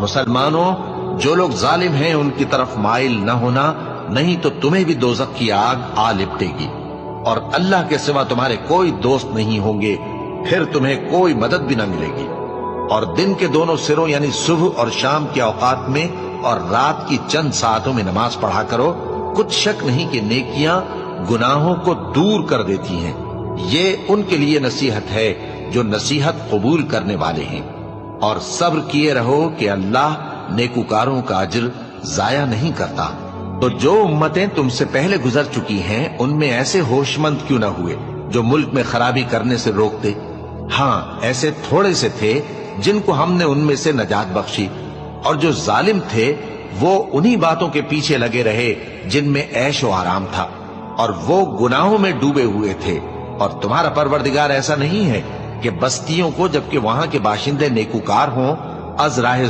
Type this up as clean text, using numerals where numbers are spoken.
मुसलमानों, जो लोग जालिम हैं उनकी तरफ माइल न होना, नहीं तो तुम्हें भी दोजख की आग आ लिपटेगी और अल्लाह के सिवा तुम्हारे कोई दोस्त नहीं होंगे, फिर तुम्हें कोई मदद भी न मिलेगी। और दिन के दोनों सिरों यानी सुबह और शाम के औकात में और रात की चंद सातों में नमाज पढ़ा करो। कुछ शक नहीं कि नेकियां गुनाहों को दूर कर देती हैं। ये उनके लिए नसीहत है जो नसीहत कबूल करने वाले हैं। और सब्र किए रहो कि अल्लाह नेकुकारों का अज्र जाया नहीं करता। तो जो उम्मतें तुमसे पहले गुजर चुकी हैं, उनमें ऐसे होशमंद क्यों न हुए जो मुल्क में खराबी करने से रोकते। हाँ, ऐसे थोड़े से थे जिनको हमने उनमें से नजात बख्शी, और जो जालिम थे वो उन्हीं बातों के पीछे लगे रहे जिनमें ऐश व आराम था, और वो गुनाहों में डूबे हुए थे। और तुम्हारा परवरदिगार ऐसा नहीं है कि बस्तियों को, जबकि वहां के बाशिंदे नेकुकार हों, अज़राहे